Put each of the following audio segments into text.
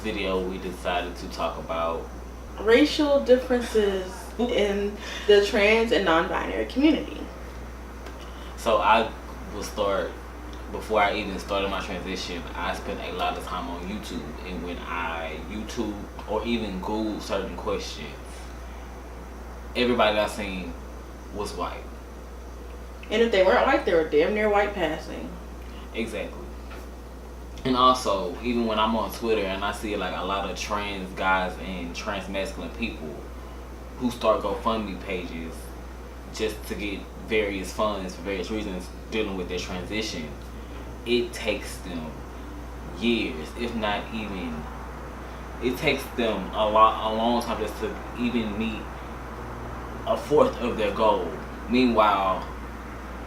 video, we decided to talk about racial differences in the trans and non-binary community. So I will start, before I even started my transition, I spent a lot of time on YouTube, and when I YouTube or even Google certain questions, everybody I seen was white. And if they weren't white, they were damn near white passing. Exactly. And also, even when I'm on Twitter and I see like a lot of trans guys and trans masculine people who start GoFundMe pages just to get various funds for various reasons dealing with their transition, it takes them years, if not even, it takes them a long time just to even meet a fourth of their goal. Meanwhile,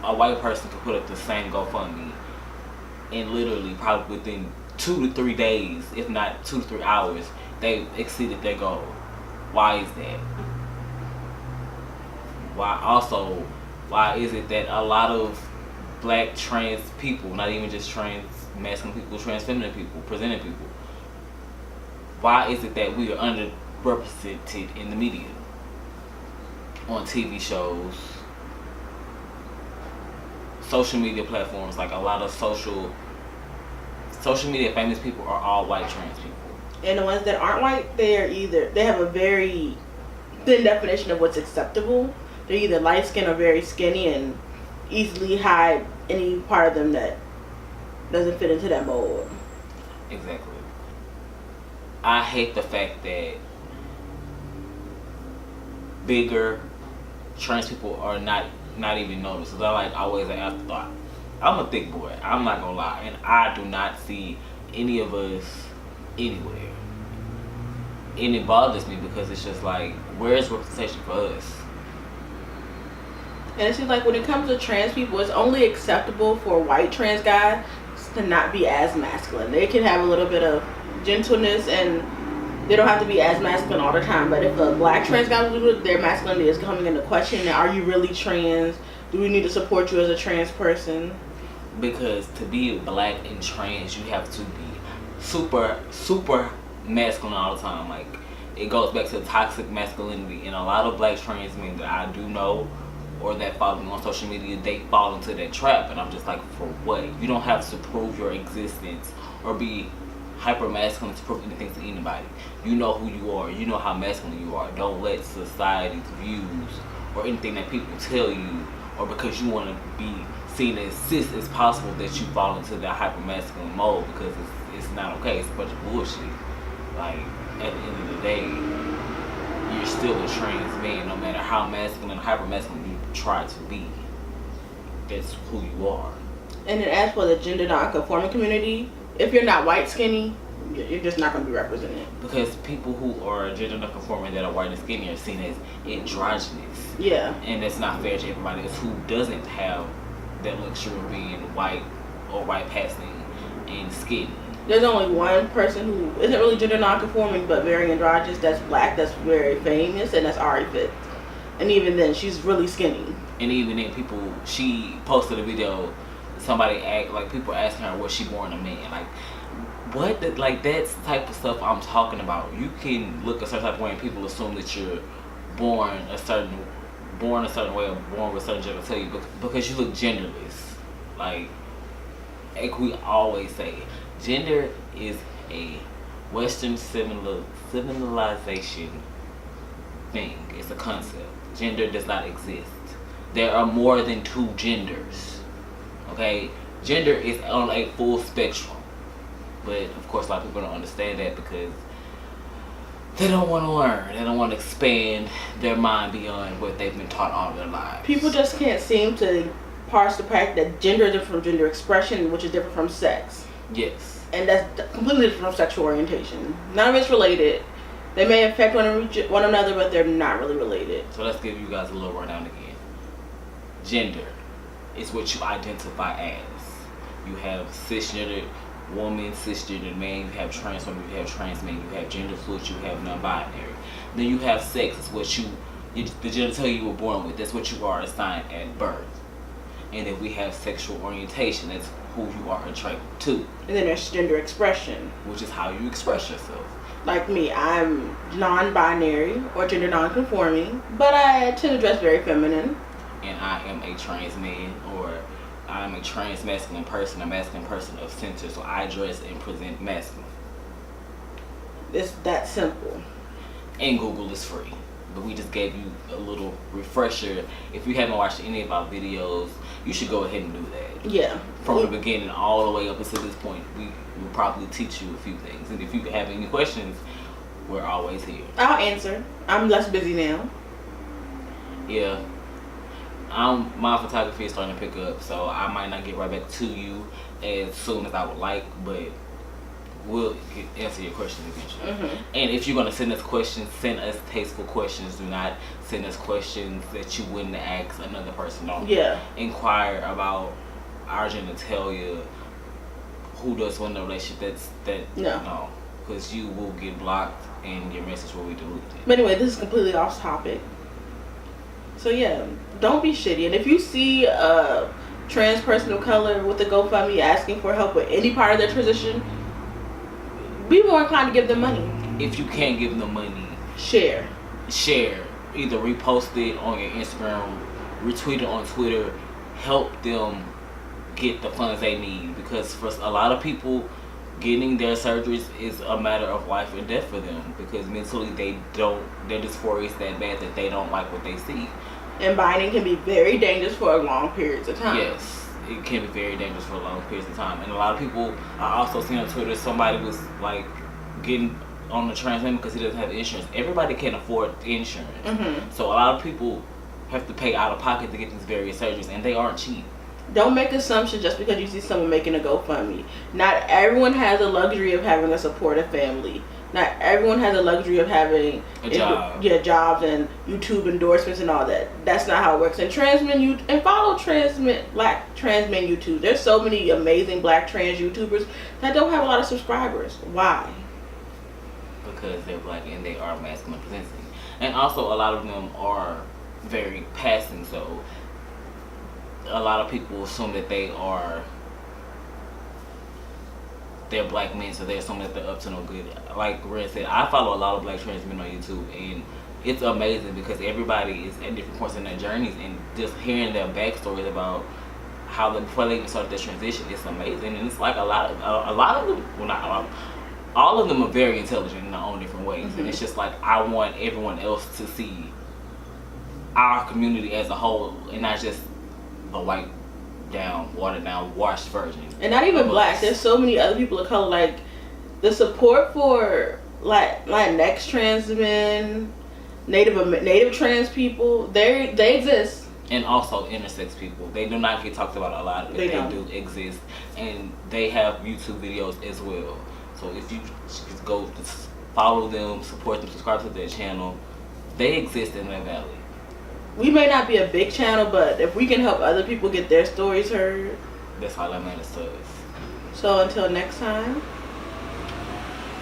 a white person could put up the same GoFundMe and literally probably within 2 to 3 days, if not 2 to 3 hours, they exceeded their goal. Why is that? Why is it that a lot of black trans people, not even just trans masculine people, trans feminine people, presenting people, why is it that we are underrepresented in the media? On TV shows, social media platforms, like a lot of social media famous people are all white trans people. And the ones that aren't white, they have a very thin definition of what's acceptable. They're either light skinned or very skinny and easily hide any part of them that doesn't fit into that mold. Exactly. I hate the fact that bigger trans people are not even noticed. They're like always an afterthought. I'm a thick boy, I'm not gonna lie, and I do not see any of us anywhere. And it bothers me because it's just like, where's representation for us? And it seems like when it comes to trans people, it's only acceptable for white trans guys to not be as masculine. They can have a little bit of gentleness and they don't have to be as masculine all the time. But if a black trans guy will do it, their masculinity is coming into question. Are you really trans? Do we need to support you as a trans person? Because to be black and trans, you have to be super masculine all the time. Like, it goes back to toxic masculinity. And a lot of black trans men that I do know or that follow me on social media, they fall into that trap. And I'm just like, for what? You don't have to prove your existence or be hyper masculine to prove anything to anybody. You know who you are. You know how masculine you are. Don't let society's views or anything that people tell you, or because you want to be seen as cis as possible, that you fall into that hyper masculine mode, because it's not okay. It's a bunch of bullshit. Like, at the end of the day, you're still a trans man, no matter how masculine and hyper masculine you try to be. That's who you are. And then as for the gender non-conforming community, if you're not white skinny, you're just not going to be represented. Because people who are gender non-conforming that are white and skinny are seen as androgynous. Yeah. And that's not fair to everybody else who doesn't have that luxury of being white or white passing and skinny. There's only one person who isn't really gender non-conforming but very androgynous, that's black, that's very famous, and that's Ari Fitz. And even then, she's really skinny. And even then, she posted a video, people asking her, was she born a man? Like, what? Like, that's the type of stuff I'm talking about. You can look a certain type of way and people assume that you're born a certain way or born with a certain gender because you look genderless. Like we always say, gender is a Western civilization thing. It's a concept. Gender does not exist. There are more than 2 genders. Okay? Gender is on a full spectrum. But of course a lot of people don't understand that because they don't want to learn. They don't want to expand their mind beyond what they've been taught all their lives. People just can't seem to parse the fact that gender is different from gender expression, which is different from sex. Yes. And that's completely different from sexual orientation. None of it's related. They may affect one another, but they're not really related. So let's give you guys a little rundown again. Gender is what you identify as. You have cisgender woman, cisgender man, you have trans woman, you have trans man, you have gender fluid, you have non-binary. Then you have sex, it's what the genitalia you were born with. That's what you are assigned at birth. And then we have sexual orientation. That's who you are attracted to. And then there's gender expression, which is how you express yourself. Like me, I'm non-binary or gender non-conforming, but I tend to dress very feminine. And I am a trans man, or I'm a trans masculine person, a masculine person of center, so I dress and present masculine. It's that simple. And Google is free. But we just gave you a little refresher. If you haven't watched any of our videos, you should go ahead and do that. Yeah. From the beginning all the way up until this point, we will probably teach you a few things. And if you have any questions, we're always here. I'll answer. I'm less busy now. Yeah. My photography is starting to pick up, so I might not get right back to you as soon as I would like, but we'll answer your questions eventually. Mm-hmm. And if you're going to send us questions, send us tasteful questions. Do not send us questions that you wouldn't ask another person. Don't inquire about our genitalia, who does want in a relationship. No, because you will get blocked and your message will be deleted. But anyway, this is completely off topic. So yeah, don't be shitty. And if you see a trans person of color with a GoFundMe asking for help with any part of their transition, be more inclined to give them money. If you can't give them money, share. Either repost it on your Instagram, retweet it on Twitter. Help them get the funds they need, because for a lot of people, getting their surgeries is a matter of life and death for them, because mentally their dysphoria is that bad that they don't like what they see. And binding can be very dangerous for long periods of time. Yes, it can be very dangerous for long periods of time. And a lot of people, I also seen on Twitter, somebody was like getting on the trans man because he doesn't have insurance. Everybody can't afford insurance. Mm-hmm. So a lot of people have to pay out of pocket to get these various surgeries, and they aren't cheap. Don't make assumptions just because you see someone making a GoFundMe. Not everyone has the luxury of having a supportive family. Not everyone has the luxury of having jobs and YouTube endorsements and all that. That's not how it works. And follow black trans men YouTube. There's so many amazing black trans YouTubers that don't have a lot of subscribers. Why? Because they're black and they are masculine presenting. And also a lot of them are very passing, so a lot of people assume that they're black men, so they assume that they're up to no good. Like Ren said, I follow a lot of black trans men on YouTube, and it's amazing because everybody is at different points in their journeys, and just hearing their backstories about how before they even started their transition, it's amazing. And it's like a lot of them, well, not a lot, all of them are very intelligent in their own different ways. Mm-hmm. And it's just like, I want everyone else to see our community as a whole, and not just a white down, watered down, washed version. And not even black. There's so many other people of color. Like the support for Latinx trans men, native trans people, they exist. And also intersex people. They do not get talked about a lot, but they do exist, and they have YouTube videos as well. So if you just go follow them, support them, subscribe to their channel, they exist in that valley. We may not be a big channel, but if we can help other people get their stories heard, that's all that matters to us. So until next time,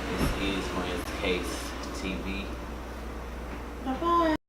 this is Ren'sKaseTV. Bye-bye.